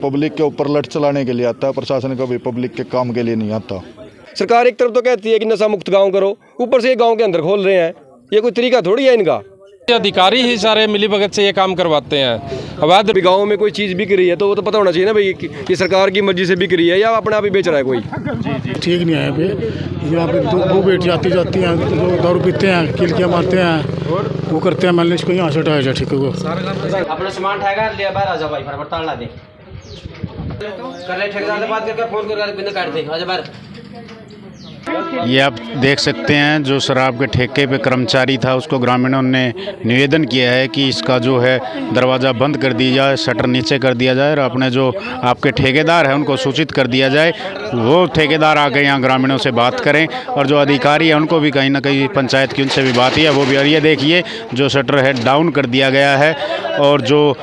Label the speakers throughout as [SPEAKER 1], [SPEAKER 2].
[SPEAKER 1] Public के ऊपर लठ चलाने के लिए आता है, प्रशासन कभी पब्लिक के काम के लिए नहीं आता।
[SPEAKER 2] सरकार एक तरफ तो कहती है कि नशा मुक्त गांव करो, ऊपर से ये गांव के अंदर खोल रहे हैं। ये कोई तरीका थोड़ी है इनका।
[SPEAKER 3] अधिकारी ही सारे मिलीभगत से ये काम करवाते हैं। अवैध
[SPEAKER 2] गांव में कोई चीज़ बिक रही है तो वो तो पता होना चाहिए ना भाई कि ये सरकार की मर्जी से बिक रही है या अपने आप ही बेच रहा है कोई।
[SPEAKER 4] ठीक नहीं है भाई, यहाँ पे दो बेटी आती जाती हैं, जो दारू पीते हैं, किलकियाँ मारते हैं, वो करते हैं। मैंने इसको यहाँ से हटाया जाए। ठीक है, वो
[SPEAKER 5] अपना सामान ठेका लिया, बाहर आ जा भाई, फटाफट ताला दे कर ले, ठेकेदार से बात करके फोन कर बिना काट दे, आजा बाहर।
[SPEAKER 6] ये आप देख सकते हैं, जो शराब के ठेके पे कर्मचारी था उसको ग्रामीणों ने निवेदन किया है कि इसका जो है दरवाज़ा बंद कर दिया जाए, शटर नीचे कर दिया जाए और अपने जो आपके ठेकेदार हैं उनको सूचित कर दिया जाए। वो ठेकेदार आके यहाँ ग्रामीणों से बात करें और जो अधिकारी है उनको भी कहीं ना कहीं पंचायत की उनसे भी बात है वो भी। और ये देखिए जो शटर है डाउन कर दिया गया है और जो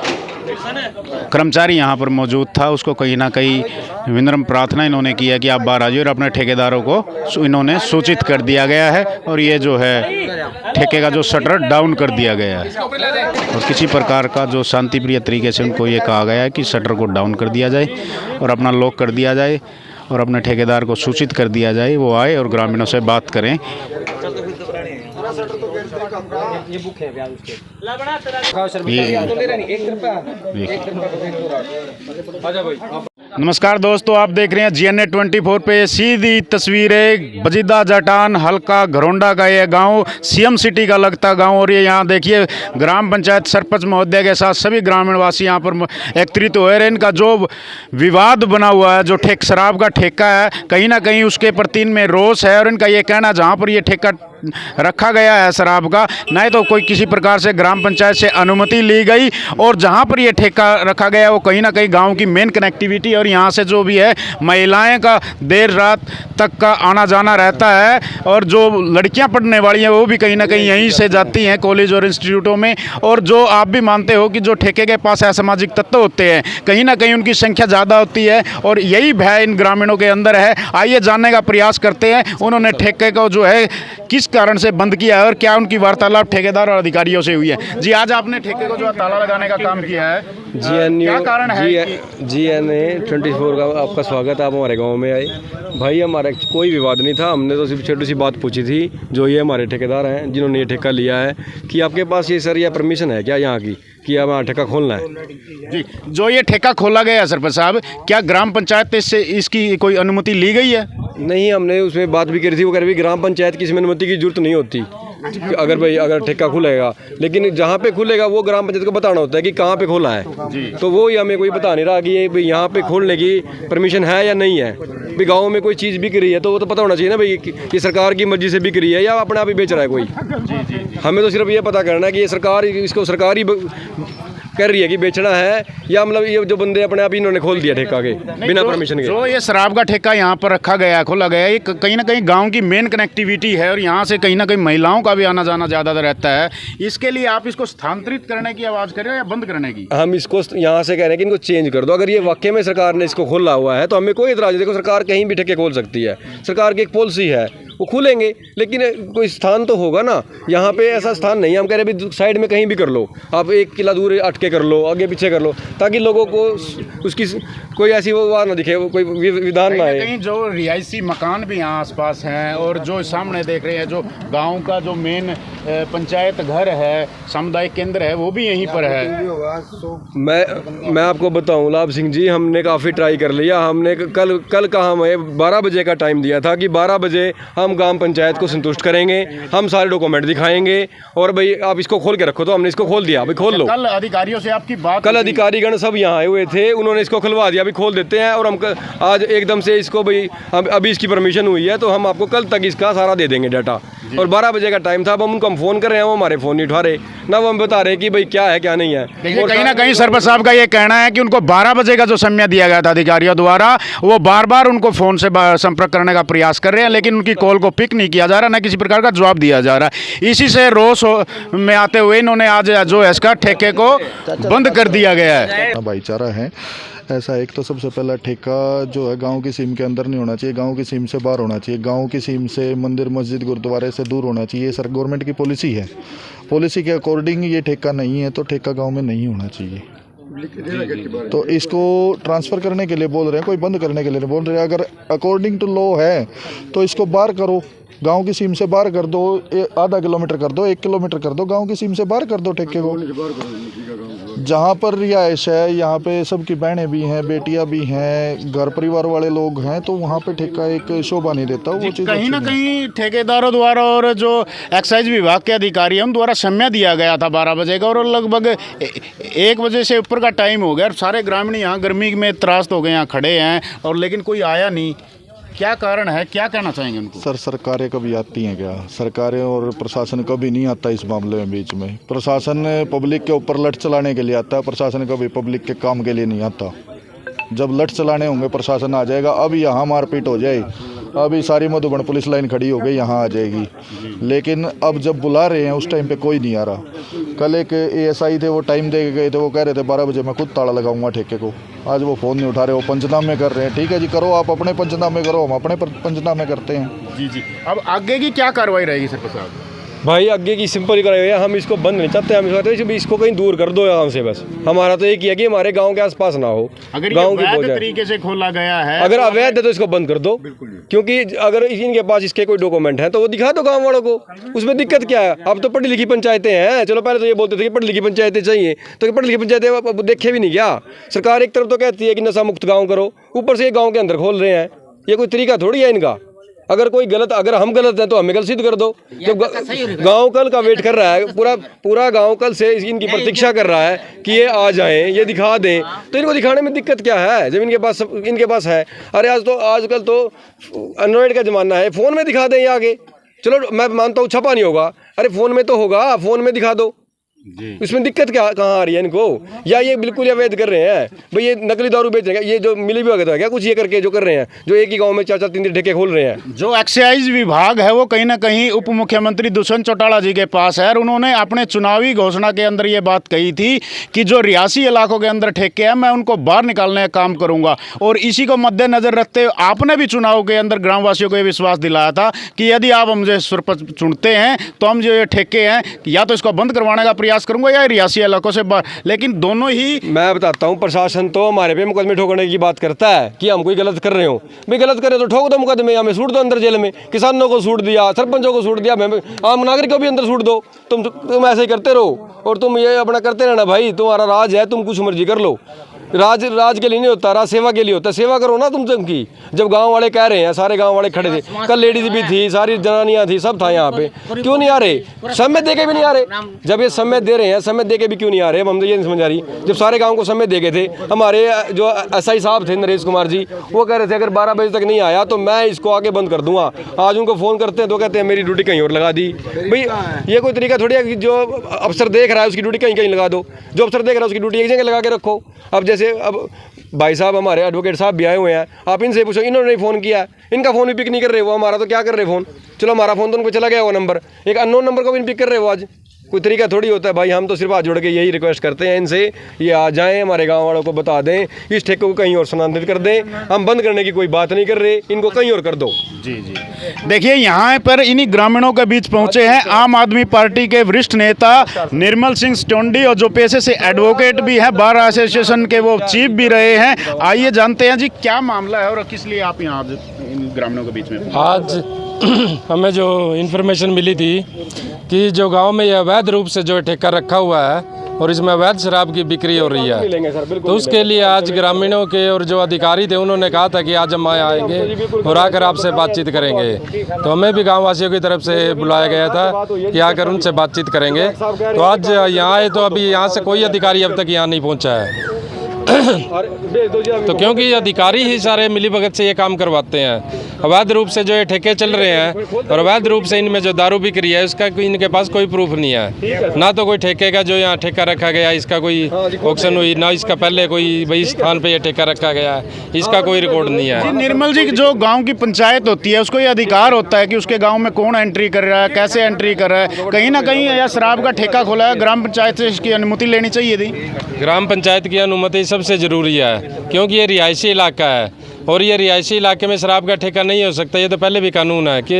[SPEAKER 6] कर्मचारी यहाँ पर मौजूद था उसको कहीं ना कहीं विनम्र प्रार्थना इन्होंने की है कि आप बाहर आ जाइए और अपने ठेकेदारों को इन्होंने सूचित कर दिया गया है। और ये जो है ठेके का जो शटर डाउन कर दिया गया है और किसी प्रकार का जो शांतिप्रिय तरीके से उनको ये कहा गया है कि शटर को डाउन कर दिया जाए और अपना लॉक कर दिया जाए और अपने ठेकेदार को सूचित कर दिया जाए, वो आए और ग्रामीणों से बात करें। नमस्कार दोस्तों, आप देख रहे हैं GNA 24 पे सीधी तस्वीरें बजीदा जाटान हल्का घरोंडा का ये गांव CM सिटी का लगता गांव। और ये यहाँ देखिए ग्राम पंचायत सरपंच महोदय के साथ सभी ग्रामीणवासी यहाँ पर एकत्रित हुए हैं। इनका जो विवाद बना हुआ है, जो शराब का ठेका है, कहीं ना कहीं उसके प्रति इनमें रोष है। और इनका ये कहना जहाँ पर ये ठेका रखा गया है शराब का, नहीं तो कोई किसी प्रकार से ग्राम पंचायत से अनुमति ली गई और जहां पर ये ठेका रखा गया वो कहीं ना कहीं गांव की मेन कनेक्टिविटी और यहां से जो भी है महिलाएं का देर रात तक का आना जाना रहता है। और जो लड़कियां पढ़ने वाली हैं वो भी कहीं ना कहीं यहीं से जाती हैं कॉलेज और इंस्टीट्यूटों में। और जो आप भी मानते हो कि जो ठेके के पास असामाजिक तत्व होते हैं कहीं ना कहीं उनकी संख्या ज़्यादा होती है और यही भय इन ग्रामीणों के अंदर है। आइए जानने का प्रयास करते हैं उन्होंने ठेके को जो है किस कारण से बंद किया है और क्या उनकी वार्तालाप ठेकेदार और अधिकारियों से हुई है। जी, आज आपने ठेके को जो ताला लगाने का काम किया है, क्या कारण है?
[SPEAKER 2] GNA 24 का आपका स्वागत है। आप हमारे गांव में आए भाई। हमारा कोई विवाद नहीं था, हमने तो सिर्फ छोटी सी बात पूछी थी। जो ये हमारे ठेकेदार हैं जिन्होंने ये ठेका लिया है कि आपके पास ये सर यह परमिशन है क्या यहाँ की कि हमारा ठेका खोलना है?
[SPEAKER 6] जी, जो ये ठेका खोला गया है सरपंच साहब, क्या ग्राम पंचायत से इसकी कोई अनुमति ली गई है?
[SPEAKER 2] नहीं, हमने उसमें बात भी करी थी। वो कह रही ग्राम पंचायत की इसमें अनुमति की जरूरत नहीं होती अगर ठेका खुलेगा, लेकिन जहाँ पे खुलेगा वो ग्राम पंचायत को बताना होता है कि कहाँ पे खोला है। तो वो ही हमें कोई बता नहीं रहा कि ये यहाँ पे खोलने की परमिशन है या नहीं है। भाई गाँव में कोई चीज़ बिक रही है तो वो तो पता होना चाहिए ना भाई कि सरकार की मर्जी से बिक रही है या अपने आप ही बेच रहा है कोई। हमें तो सिर्फ ये पता करना है कि ये सरकार इसको सरकारी कर रही है कि बेचना है या मतलब ये जो बंदे अपने आप ही इन्होंने खोल दिया ठेका के बिना परमिशन के।
[SPEAKER 6] जो ये शराब का ठेका यहाँ पर रखा गया है, खोला गया है, ये कहीं ना कहीं गांव की मेन कनेक्टिविटी है और यहाँ से कहीं ना कहीं महिलाओं का भी आना जाना ज़्यादा रहता है। इसके लिए आप इसको स्थानांतरित करने की आवाज़ कर रहे हो या बंद करने की?
[SPEAKER 2] हम इसको यहाँ से कह रहे हैं कि इनको चेंज कर दो। अगर ये वाकई में सरकार ने इसको खोला हुआ है तो हमें कोई इतराज़ नहीं। देखो, सरकार कहीं भी ठेके खोल सकती है, सरकार की एक पॉलिसी है, वो खुलेंगे, लेकिन कोई स्थान तो होगा ना। यहाँ पे ऐसा स्थान नहीं है। हम कह रहे हैं साइड में कहीं भी कर लो, आप 1 किला दूर अटके कर लो, आगे पीछे कर लो, ताकि लोगों को उसकी कोई ऐसी वो बात ना दिखे, कोई विधान ना आए।
[SPEAKER 6] कहीं जो रिहायशी मकान भी यहाँ आसपास हैं और जो सामने देख रहे हैं जो गांव का जो मेन पंचायत घर है, सामुदायिक केंद्र है, वो भी यहीं पर है।
[SPEAKER 2] मैं आपको बताऊं लाभ सिंह जी, हमने काफ़ी ट्राई कर लिया। हमने कल का हमें 12 बजे का टाइम दिया था कि 12 बजे हम ग्राम पंचायत को संतुष्ट करेंगे, हम सारे डॉक्यूमेंट दिखाएंगे और भाई आप इसको खोल के रखो। तो हमने इसको खोल दिया, अभी खोल लो।
[SPEAKER 6] कल अधिकारियों से आपकी बात?
[SPEAKER 2] कल अधिकारीगण सब यहाँ आए हुए थे, उन्होंने इसको खुलवा दिया, अभी खोल देते हैं। और हम आज एकदम से इसको भाई अभी इसकी परमिशन हुई है तो हम आपको कल तक इसका सारा दे देंगे डाटा। और 12 बजे का टाइम था, अब हम उनको फ़ोन कर रहे हैं, वो हमारे फ़ोन नहीं उठा रहे ना, वो हम बता रहे कि भाई क्या है क्या नहीं है।
[SPEAKER 6] और कहीं ना कहीं सरपंच साहब का ये कहना है कि उनको 12 बजे का जो समय दिया गया था अधिकारियों द्वारा, वो बार बार उनको फ़ोन से संपर्क करने का प्रयास कर रहे हैं, लेकिन उनकी कॉल को पिक नहीं किया जा रहा, ना किसी प्रकार का जवाब दिया जा रहा है। इसी से रोष में आते हुए इन्होंने आज जो है इसका ठेके को बंद कर दिया गया है।
[SPEAKER 1] भाईचारा है ऐसा। एक तो सबसे पहला ठेका जो है गांव की सीम के अंदर नहीं होना चाहिए, गांव की सीम से बाहर होना चाहिए, गांव की सीम से मंदिर मस्जिद गुरुद्वारे से दूर होना चाहिए। सर गवर्नमेंट की पॉलिसी है, पॉलिसी के अकॉर्डिंग ये ठेका नहीं है तो ठेका गांव में नहीं होना चाहिए। तो इसको ट्रांसफ़र करने के लिए बोल रहे हैं, कोई बंद करने के लिए नहीं बोल रहे। अगर अकॉर्डिंग टू लॉ है तो इसको बाहर करो, गांव की सीम से बाहर कर दो, आधा किलोमीटर कर दो, 1 किलोमीटर कर दो, गांव की सीम से बाहर कर दो ठेके को। जहाँ पर रिहाइश है, यहाँ पे सबकी बहनें भी हैं, बेटियाँ भी हैं, घर परिवार वाले लोग हैं, तो वहाँ पे ठेका एक शोभा नहीं देता। वो चीज़
[SPEAKER 6] कहीं ना
[SPEAKER 1] अच्छी नहीं।
[SPEAKER 6] कहीं ठेकेदारों द्वारा और जो एक्साइज विभाग के अधिकारी हैं उन द्वारा समय दिया गया था 12 बजे का, और लगभग 1 बजे से ऊपर का टाइम हो गया और सारे ग्रामीण यहाँ गर्मी में त्रास्त हो गए, यहाँ खड़े हैं, और लेकिन कोई आया नहीं। क्या कारण है, क्या कहना चाहेंगे उनको?
[SPEAKER 1] सर, सरकारें कभी आती हैं क्या? सरकारें और प्रशासन कभी नहीं आता इस मामले में बीच में। प्रशासन पब्लिक के ऊपर लठ चलाने के लिए आता है, प्रशासन कभी पब्लिक के काम के लिए नहीं आता। जब लठ चलाने होंगे प्रशासन आ जाएगा। अब यहाँ मारपीट हो जाए, अभी सारी मधुबन पुलिस लाइन खड़ी हो गई, यहाँ आ जाएगी। लेकिन अब जब बुला रहे हैं उस टाइम पे कोई नहीं आ रहा। कल एक ASI थे, वो टाइम दे के गए थे, वो कह रहे थे 12 बजे मैं खुद ताला लगाऊंगा ठेके को। आज वो फ़ोन नहीं उठा रहे, वो पंचनामे कर रहे हैं। ठीक है जी, करो, आप अपने पंचनामे करो, हम अपने पंचनामे करते हैं।
[SPEAKER 6] जी जी, अब आगे की क्या कार्रवाई रहेगी सरपंच साहब?
[SPEAKER 2] भाई आगे की सिंपल कराई हुई है, हम इसको बंद नहीं चाहते। हम इसको कहीं दूर कर दो यहाँ से। बस हमारा तो एक ही है कि हमारे गांव के आसपास ना हो,
[SPEAKER 6] अगर
[SPEAKER 2] गांव
[SPEAKER 6] ये
[SPEAKER 2] की हो
[SPEAKER 6] वैध
[SPEAKER 2] जाए।
[SPEAKER 6] तरीके से खोला गया है,
[SPEAKER 2] अगर अवैध है तो इसको बंद कर दो, क्योंकि अगर इनके पास इसके कोई डॉक्यूमेंट है तो वो दिखा दो गांव वालों को। उसमें दिक्कत क्या है? अब तो पढ़ी लिखी पंचायतें हैं। चलो पहले तो ये बोलते थे कि पढ़ी लिखी पंचायतें चाहिए, तो पढ़ी लिखी पंचायतें अब देखे भी नहीं क्या? सरकार एक तरफ तो कहती है कि नशा मुक्त गाँव करो, ऊपर से ये गाँव के अंदर खोल रहे हैं। ये कोई तरीका थोड़ी है इनका। अगर कोई गलत, अगर हम गलत हैं तो हमें गलत सिद्ध कर दो। जब गांव कल का वेट कर रहा है, पूरा गांव कल से इनकी प्रतीक्षा कर रहा है कि ये आ जाएं, ये दिखा दें, तो इनको दिखाने में दिक्कत क्या है जब इनके पास है? अरे आजकल तो एंड्रॉयड का ज़माना है, फ़ोन में दिखा दें ये आगे। चलो मैं मानता हूँ छपा नहीं होगा, अरे फ़ोन में तो होगा, फ़ोन में दिखा दो। इसमें दिक्कत क्या कहाँ आ रही है इनको? या ये बिल्कुल अवैध कर रहे हैं भाई, ये नकली दारू बेच रहे हैं, ये जो मिली भी वगैरह क्या कुछ ये करके जो कर रहे हैं, जो एक ही गांव में 4-4 3-3 ठेके खोल रहे हैं।
[SPEAKER 6] जो एक्साइज विभाग है वो कहीं ना कहीं उप मुख्यमंत्री दुष्यंत चौटाला जी के पास है, और उन्होंने अपने चुनावी घोषणा के अंदर ये बात कही थी कि जो रियासी इलाकों के अंदर ठेके हैं मैं उनको बाहर निकालने का काम करूंगा। और इसी को मद्देनजर रखते हुए आपने भी चुनाव के अंदर ग्रामवासियों को ये विश्वास दिलाया था कि यदि आप मुझे सरपंच चुनते हैं तो हम जो ये ठेके हैं या तो इसको बंद करवाने का प्रयास करूंगा या रियासी इलाकों से बाहर। लेकिन दोनों ही,
[SPEAKER 2] मैं बताता हूँ, प्रशासन तो हमारे पे मुकदमे ठोकने की बात करता है कि हम कोई गलत कर रहे हो। भाई गलत कर रहे हो तो ठोक दो मुकदमे, हमें सूट दो अंदर जेल में। किसानों को सूट दिया, सरपंचों को सूट दिया, आम नागरिक को भी अंदर सूट दो। तुम ऐसे ही करते रहो और तुम ये अपना करते रहना। भाई तुम्हारा राज है, तुम कुछ मर्जी कर लो। राज के लिए नहीं होता, राज सेवा के लिए होता है। सेवा करो ना तुम की। जब गांव वाले कह रहे हैं, सारे गांव वाले खड़े थे, कल लेडीज भी थी, सारी जनानियां थी, सब था यहाँ पे, क्यों नहीं आ रहे? समय दे के भी नहीं आ रहे। जब ये समय दे रहे हैं, समय दे के भी क्यों नहीं आ रहे? हम तो ये नहीं समझ आ रही। जब सारे गाँव को समय दे गए थे, हमारे जो SI साहब थे नरेश कुमार जी, वो कह रहे थे अगर 12 बजे तक नहीं आया तो मैं इसको आके बंद कर दूंगा। आज उनको फ़ोन करते हैं तो कहते हैं मेरी ड्यूटी कहीं और लगा दी। भाई ये कोई तरीका थोड़ी है कि जो अफसर देख रहा है उसकी ड्यूटी कहीं कहीं लगा दो, जो अफसर देख रहा है उसकी ड्यूटी एक जगह लगा के रखो। अब जैसे अब भाई साहब हमारे एडवोकेट साहब भी आए हुए हैं, आप इनसे पूछो, इन्होंने नहीं फ़ोन किया, इनका फ़ोन भी पिक नहीं कर रहे वो, हमारा तो क्या कर रहे फ़ोन। चलो हमारा फ़ोन तो उनको चला गया वो नंबर, एक अननोन नंबर को भी नहीं पिक कर रहे वो। आज कोई तरीका थोड़ी होता है भाई। हम तो सिर्फ हाथ जोड़ के यही रिक्वेस्ट करते हैं इनसे, ये आ जाएं, हमारे गांव वालों को बता दें, इस ठेके को कहीं और स्थानांतरित कर दें। हम बंद करने की कोई बात नहीं कर रहे, इनको कहीं और कर दो।
[SPEAKER 6] जी जी, देखिए यहाँ पर इन्हीं ग्रामीणों के बीच पहुंचे हैं आम आदमी पार्टी के वरिष्ठ नेता निर्मल सिंह स्टोंडी, और जो पेशे से एडवोकेट भी हैं, बार एसोसिएशन के वो चीफ भी रहे हैं। आइए जानते हैं जी क्या मामला है और किस लिए आप यहाँ आज इन ग्रामीणों के बीच में?
[SPEAKER 3] आज हमें जो इन्फॉर्मेशन मिली थी कि जो गांव में यह अवैध रूप से जो ठेका रखा हुआ है और इसमें अवैध शराब की बिक्री हो रही है, तो उसके लिए आज ग्रामीणों के और जो अधिकारी थे उन्होंने कहा था कि आज हम आएंगे और आकर आपसे बातचीत करेंगे। तो हमें भी गाँव वासियों की तरफ से बुलाया गया था कि आकर उनसे बातचीत करेंगे। तो आज यहाँ आए तो अभी यहाँ से कोई अधिकारी अब तक यहाँ नहीं पहुँचा है। तो क्योंकि अधिकारी ही सारे मिलीभगत से ये काम करवाते हैं। अवैध रूप से जो ये ठेके चल रहे हैं और अवैध रूप से इनमें जो दारू बिक रही है उसका इनके पास कोई प्रूफ नहीं है। ना तो कोई ठेके का जो यहाँ ठेका रखा गया इसका कोई ऑक्शन हुई, ना इसका पहले कोई भाई स्थान पे ये ठेका रखा गया है, इसका कोई रिकॉर्ड नहीं है।
[SPEAKER 6] निर्मल जी, जो गांव की पंचायत होती है उसको ये अधिकार होता है कि उसके गांव में कौन एंट्री कर रहा है, कैसे एंट्री कर रहा है। कहीं ना कहीं यह शराब का ठेका खोला है, ग्राम पंचायत से इसकी अनुमति लेनी चाहिए थी।
[SPEAKER 3] ग्राम पंचायत की अनुमति सबसे ज़रूरी है क्योंकि ये रिहायशी इलाका है और ये रिहायशी इलाके में शराब का ठेका नहीं हो सकता। ये तो पहले भी कानून है कि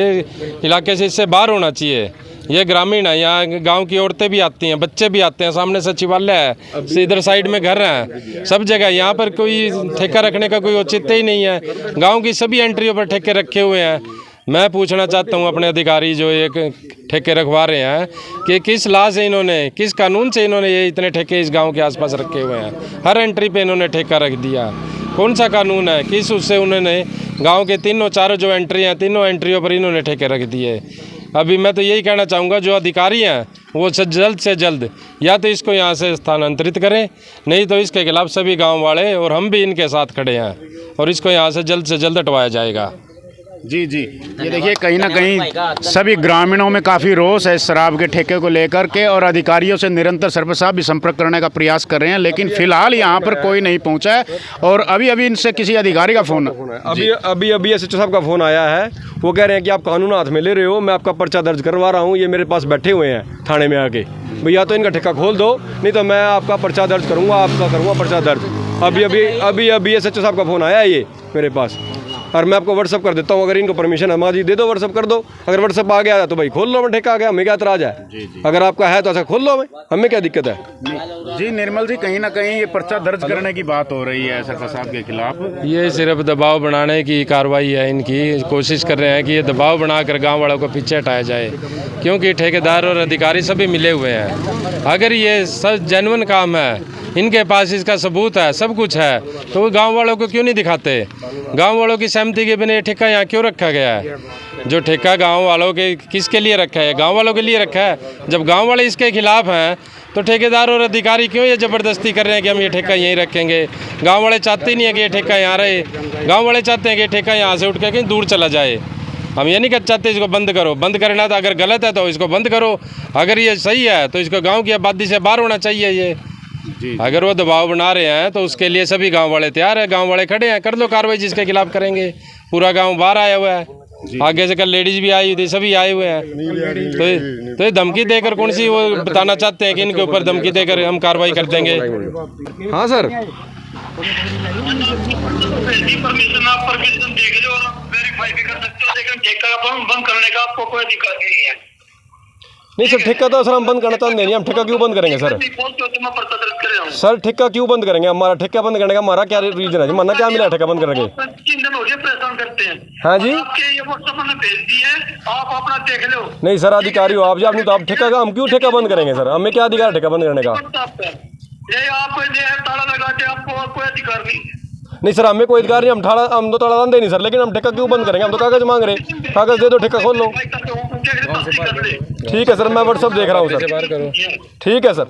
[SPEAKER 3] इलाके से इससे बाहर होना चाहिए। ये ग्रामीण है, यहाँ गांव की औरतें भी आती हैं, बच्चे भी आते हैं, सामने सचिवालय है, इधर साइड में घर हैं, सब जगह। यहाँ पर कोई ठेका रखने का कोई औचित्य ही नहीं है। गांव की सभी एंट्रियों पर ठेके रखे हुए हैं। मैं पूछना चाहता हूँ अपने अधिकारी जो ये ठेके रखवा रहे हैं कि किस लाभ से इन्होंने, किस कानून से इन्होंने ये इतने ठेके इस गाँव के आसपास रखे हुए हैं। हर एंट्री पर इन्होंने ठेका रख दिया। कौन सा कानून है, किस उससे उन्होंने गांव के तीनों चारों जो एंट्री हैं, तीनों एंट्रियों पर इन्होंने ठेके रख दिए। अभी मैं तो यही कहना चाहूँगा, जो अधिकारी हैं वो जल्द से जल्द या तो इसको यहाँ से स्थानांतरित करें, नहीं तो इसके खिलाफ सभी गांव वाले और हम भी इनके साथ खड़े हैं और इसको यहाँ से जल्द हटवाया जाएगा।
[SPEAKER 6] जी जी, ये देखिए कहीं ना कहीं सभी ग्रामीणों में काफ़ी रोष है इस शराब के ठेके को लेकर के, और अधिकारियों से निरंतर सरपंच साहब भी संपर्क करने का प्रयास कर रहे हैं, लेकिन फिलहाल यहाँ पर कोई नहीं पहुँचा है। और अभी इनसे किसी अधिकारी का फ़ोन
[SPEAKER 2] अभी एसएचओ साहब का फ़ोन आया है। वो कह रहे हैं कि आप कानून हाथ में ले रहे हो, मैं आपका पर्चा दर्ज करवा रहा हूँ। ये मेरे पास बैठे हुए हैं थाने में आके, भैया तो इनका ठेका खोल दो, नहीं तो मैं आपका पर्चा दर्ज करूँगा, आपका करूँगा पर्चा दर्ज। अभी एसएचओ साहब का फ़ोन आया है ये मेरे पास, और मैं आपको व्हाट्सअप कर देता हूँ। अगर इनको परमिशन है माजी दे दो, व्हाट्सअप कर दो। अगर व्हाट्सअप आ गया तो भाई खोल लो, मैं ठेका आ गया, हमें क्या एतराज़ है। अगर आपका है तो ऐसा खोल लो, हमें क्या दिक्कत है।
[SPEAKER 6] जी निर्मल जी, कहीं ना कहीं ये पर्चा दर्ज करने की बात हो रही है सरपंच साहब के खिलाफ।
[SPEAKER 3] ये सिर्फ दबाव बनाने की कार्रवाई है इनकी। कोशिश कर रहे हैं कि ये दबाव बनाकर गांव वालों को पीछे हटाया जाए, क्योंकि ठेकेदार और अधिकारी सभी मिले हुए हैं। अगर ये सब जेन्युइन काम है, इनके पास इसका सबूत है, सब कुछ है, तो वो गांव वालों को क्यों नहीं दिखाते। गांव वालों की सहमति के बिना ये ठेका यहाँ क्यों रखा गया है। जो ठेका गांव वालों के किसके लिए रखा है, गांव वालों के लिए रखा है। जब गांव वाले इसके खिलाफ हैं तो ठेकेदार और अधिकारी क्यों ये ज़बरदस्ती कर रहे हैं कि हम ये ठेका यहीं रखेंगे। गांव वाले चाहते ही नहीं है कि ये ठेका यहाँ रहे। गांव वाले चाहते हैं कि ये ठेका यहाँ से उठ के कहीं दूर चला जाए। हम ये नहीं चाहते इसको बंद करो। बंद करना तो अगर गलत है तो इसको बंद करो, अगर ये सही है तो इसको गाँव की आबादी से बाहर होना चाहिए। ये अगर वो दबाव बना रहे हैं तो उसके लिए सभी गांव वाले तैयार है, गांव वाले खड़े हैं, कर दो कार्रवाई जिसके खिलाफ करेंगे। पूरा गांव बाहर आया हुआ है, आगे से कल लेडीज भी आई हुई थी, सभी आए हुए हैं। तो ये धमकी देकर कौन सी वो बताना चाहते हैं कि इनके ऊपर धमकी देकर हम कार्रवाई कर देंगे।
[SPEAKER 2] हाँ सर,
[SPEAKER 7] परमिशन आप परमिशन देख लो, वेरीफाई भी कर सकते हो, लेकिन ठेका बंद करने का आपको कोई अधिकार नहीं है।
[SPEAKER 2] नहीं सर, ठेका तो सर हम बंद करना चाहते नहीं। हम ठेका क्यों बंद करेंगे सर? सर ठेका क्यों बंद करेंगे? हमारा ठेका बंद करने का हमारा क्या रीजन है? मना क्या मिला है ठेका बंद करने के?
[SPEAKER 7] 3 दिन हो गए परेशान करते हैं।
[SPEAKER 2] हाँ जी,
[SPEAKER 7] आपके ये व्हाट्सएप में भेज दी है, आप अपना देख लो।
[SPEAKER 2] नहीं सर, अधिकारी हो आप, नहीं तो आप ठेका का हम क्यों ठेका बंद करेंगे सर? हमें क्या अधिकार ठेका बंद करने का?
[SPEAKER 7] ये आप ताला लगा के आपको कोई अधिकार नहीं।
[SPEAKER 2] नहीं सर, हमें कोई अधिकार नहीं। हम तो ताला दे नहीं सर, लेकिन हम ठेका क्यों बंद करेंगे? हम तो कागज मांग रहे, कागज दे दो, ठेका खोल लो। ठीक है सर, मैं व्हाट्सएप देख रहा हूँ सर। ठीक है सर।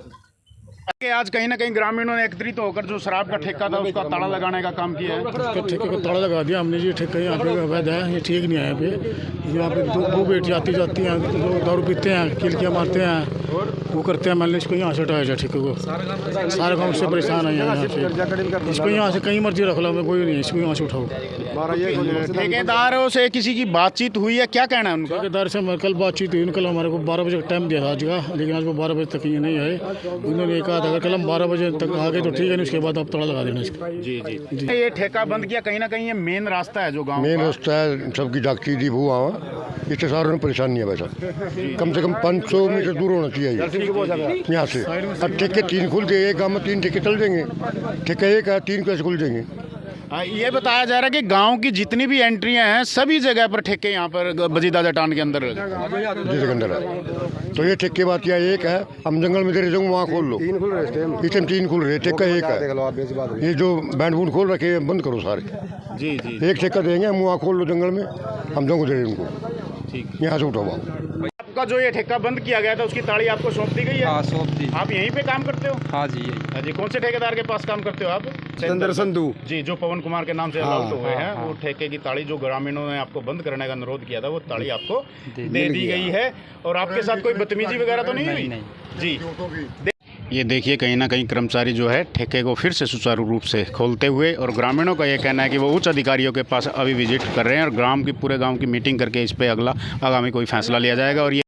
[SPEAKER 6] आज कहीं ना कहीं ग्रामीणों ने एकत्रित होकर जो शराब का ठेका था उसका ताला लगाने का काम किया है।
[SPEAKER 4] उसके ठेके को ताला लगा दिया हमने। ये ठेका यहाँ पे अवैध है, ये ठीक नहीं है। यहाँ पे दो बेटी आती जाती हैं, जो दारू पीते हैं, किलकियाँ मारते हैं, वो करते हैं। मान लो इसको यहाँ से हटाया जाए ठेके को। सारे गाँव से परेशान है यहाँ पे। इसको यहाँ से कहीं मर्जी रख लो, हमें कोई नहीं, इसको यहाँ से उठाओ।
[SPEAKER 6] ठेकेदारों से किसी की बातचीत हुई है, क्या कहना है उनका?
[SPEAKER 4] ठेकेदार से कल बातचीत हुई, कल हमारे को 12 बजे का टाइम दिया था आज का, लेकिन आज वो 12 बजे तक ये नहीं आए। उन्होंने ये कहा था अगर कल हम 12 बजे तक आ गए तो ठीक है, नहीं उसके बाद आप ताला लगा देना इसका।
[SPEAKER 6] जी जी जी, ये ठेका बंद किया, कहीं ना कहीं ये मेन रास्ता है जो गाँव
[SPEAKER 8] मेन रास्ता है, सबकी डॉक्टरी दी वो आवा, इससे सारों में परेशान नहीं है। वैसा कम से कम 500 मीटर दूर होना चाहिए यहाँ से। अब ठेके 3 खुल गए, एक गाँव में 3 ठेके चल देंगे, ठेका एक है 3 कैसे खुल देंगे।
[SPEAKER 6] ये बताया जा रहा है कि गांव की जितनी भी एंट्रियां हैं सभी जगह पर ठेके यहाँ पर बजीदा जटान के अंदर है।
[SPEAKER 8] तो ये ठेके बात या एक है, हम जंगल में दे रहे वहाँ खोल लो, 3 खुल रहे, इस टाइम 3 खुल रहे, ठेका एक है। ये जो बैंड बूंड खोल रखे हैं बंद करो सारे।
[SPEAKER 6] जी जी,
[SPEAKER 8] एक ठेका देंगे, हम वहाँ खोल लो जंगल में, हम जंगल दे रहे उनको,
[SPEAKER 6] ठीक।
[SPEAKER 8] यहाँ से उठाओ।
[SPEAKER 6] आपका जो ये ठेका बंद किया गया था उसकी ताड़ी आपको सौंप दी गई है?
[SPEAKER 9] हाँ सौंप दी।
[SPEAKER 6] आप यहीं पे काम करते हो?
[SPEAKER 9] हाँ जी यही।
[SPEAKER 6] जी, कौन से ठेकेदार के पास काम करते हो आप?
[SPEAKER 9] चंद्र संधू
[SPEAKER 6] जी, जो पवन कुमार के नाम से अलॉट हुए हैं। वो ठेके की ताड़ी जो ग्रामीणों ने आपको बंद करने का अनुरोध किया था, वो ताड़ी आपको दे दी गई है। और आपके साथ कोई बदतमीजी वगैरह तो नहीं हुई? जी, ये देखिए कहीं ना कहीं कर्मचारी जो है ठेके को फिर से सुचारू रूप से खोलते हुए, और ग्रामीणों का ये कहना है कि वो उच्च अधिकारियों के पास अभी विजिट कर रहे हैं और पूरे गांव की मीटिंग करके इस पे आगामी कोई फैसला लिया जाएगा। और ये